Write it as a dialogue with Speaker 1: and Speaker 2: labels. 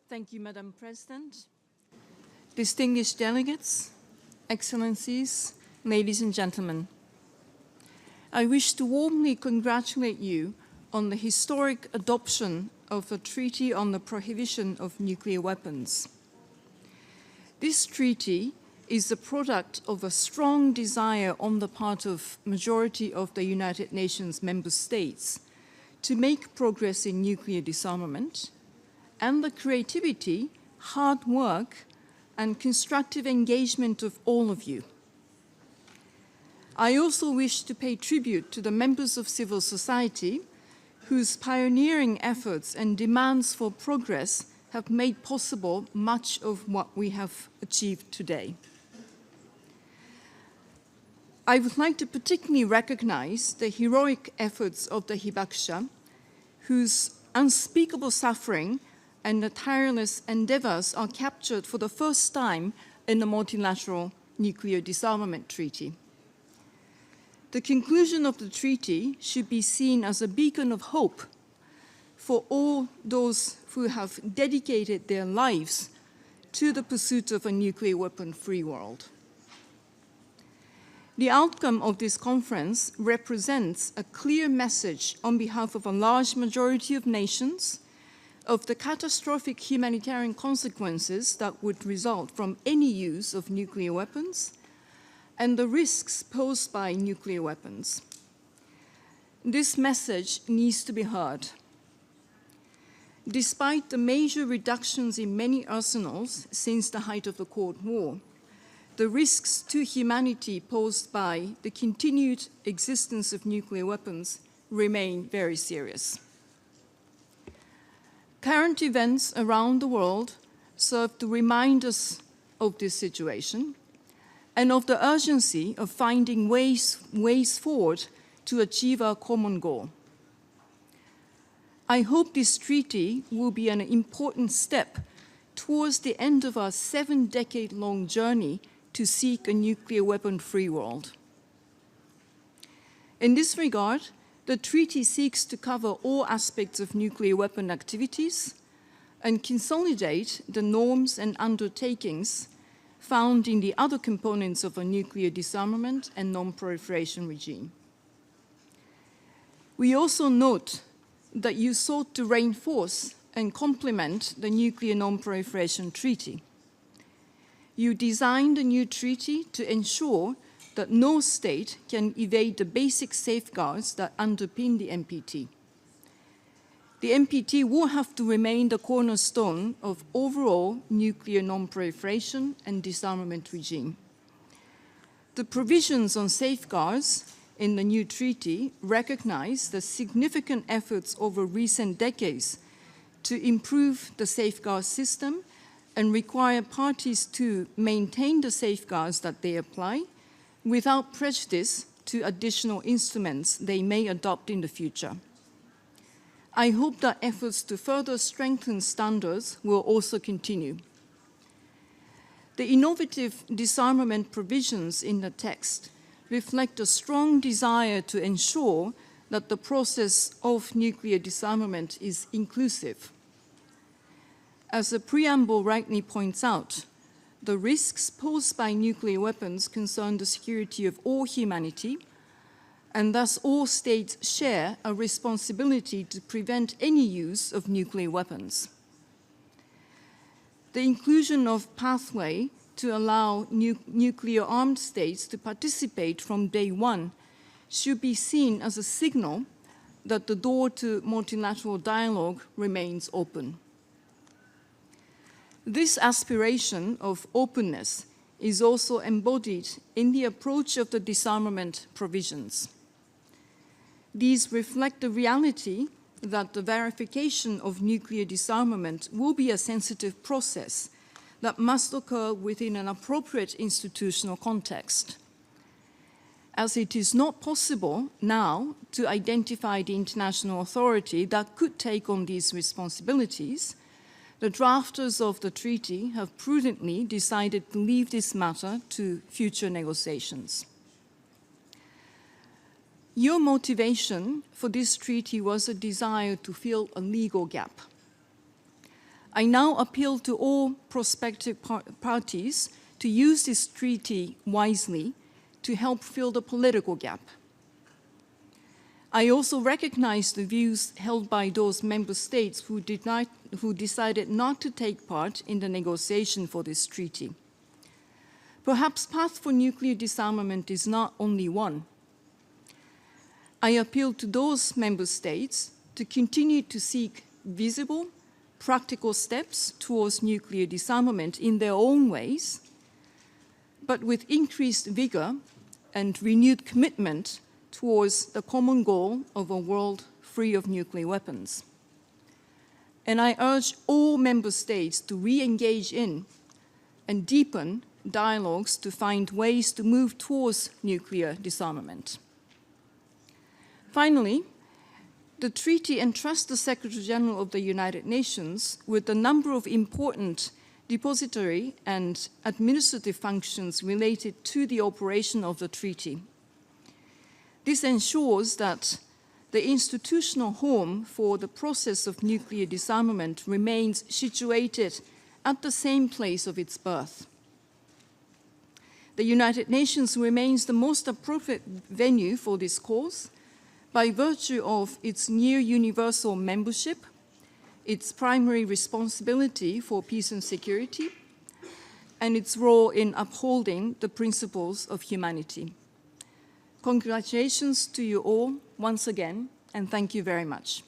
Speaker 1: Thank you, Madam President. Distinguished delegates, Excellencies, ladies and gentlemen. I wish to warmly congratulate you on the historic adoption of the Treaty on the Prohibition of Nuclear Weapons. This treaty is the product of a strong desire on the part of majority of the United Nations member states to make progress in nuclear disarmament, and the creativity, hard work, and constructive engagement of all of you. I also wish to pay tribute to the members of civil society whose pioneering efforts and demands for progress have made possible much of what we have achieved today. I would like to particularly recognize the heroic efforts of the hibakusha, whose unspeakable suffering and the tireless endeavors are captured for the first time in the multilateral nuclear disarmament treaty. The conclusion of the treaty should be seen as a beacon of hope for all those who have dedicated their lives to the pursuit of a nuclear weapon-free world. The outcome of this conference represents a clear message on behalf of a large majority of nations of the catastrophic humanitarian consequences that would result from any use of nuclear weapons and the risks posed by nuclear weapons. This message needs to be heard. Despite the major reductions in many arsenals since the height of the Cold War, the risks to humanity posed by the continued existence of nuclear weapons remain very serious. Current events around the world serve to remind us of this situation and of the urgency of finding ways forward to achieve our common goal. I hope this treaty will be an important step towards the end of our 7-decade-long journey to seek a nuclear weapon-free world. In this regard, the treaty seeks to cover all aspects of nuclear weapon activities and consolidate the norms and undertakings found in the other components of a nuclear disarmament and non-proliferation regime. We also note that you sought to reinforce and complement the Nuclear Non-Proliferation Treaty. You designed a new treaty to ensure that no state can evade the basic safeguards that underpin the NPT. The NPT will have to remain the cornerstone of overall nuclear non-proliferation and disarmament regime. The provisions on safeguards in the new treaty recognize the significant efforts over recent decades to improve the safeguard system and require parties to maintain the safeguards that they apply without prejudice to additional instruments they may adopt in the future. I hope that efforts to further strengthen standards will also continue. The innovative disarmament provisions in the text reflect a strong desire to ensure that the process of nuclear disarmament is inclusive. As the preamble rightly points out, the risks posed by nuclear weapons concern the security of all humanity, and thus all states share a responsibility to prevent any use of nuclear weapons. The inclusion of pathway to allow nuclear-armed states to participate from day one should be seen as a signal that the door to multilateral dialogue remains open. This aspiration of openness is also embodied in the approach of the disarmament provisions. These reflect the reality that the verification of nuclear disarmament will be a sensitive process that must occur within an appropriate institutional context. As it is not possible now to identify the international authority that could take on these responsibilities, the drafters of the treaty have prudently decided to leave this matter to future negotiations. Your motivation for this treaty was a desire to fill a legal gap. I now appeal to all prospective parties to use this treaty wisely to help fill the political gap. I also recognize the views held by those member states who decided not to take part in the negotiation for this treaty. Perhaps path for nuclear disarmament is not only one. I appeal to those member states to continue to seek visible, practical steps towards nuclear disarmament in their own ways, but with increased vigor and renewed commitment towards the common goal of a world free of nuclear weapons. And I urge all member states to re-engage in and deepen dialogues to find ways to move towards nuclear disarmament. Finally, the treaty entrusts the Secretary General of the United Nations with a number of important depository and administrative functions related to the operation of the treaty. This ensures that the institutional home for the process of nuclear disarmament remains situated at the same place of its birth. The United Nations remains the most appropriate venue for this cause by virtue of its near universal membership, its primary responsibility for peace and security, and its role in upholding the principles of humanity. Congratulations to you all once again, and thank you very much.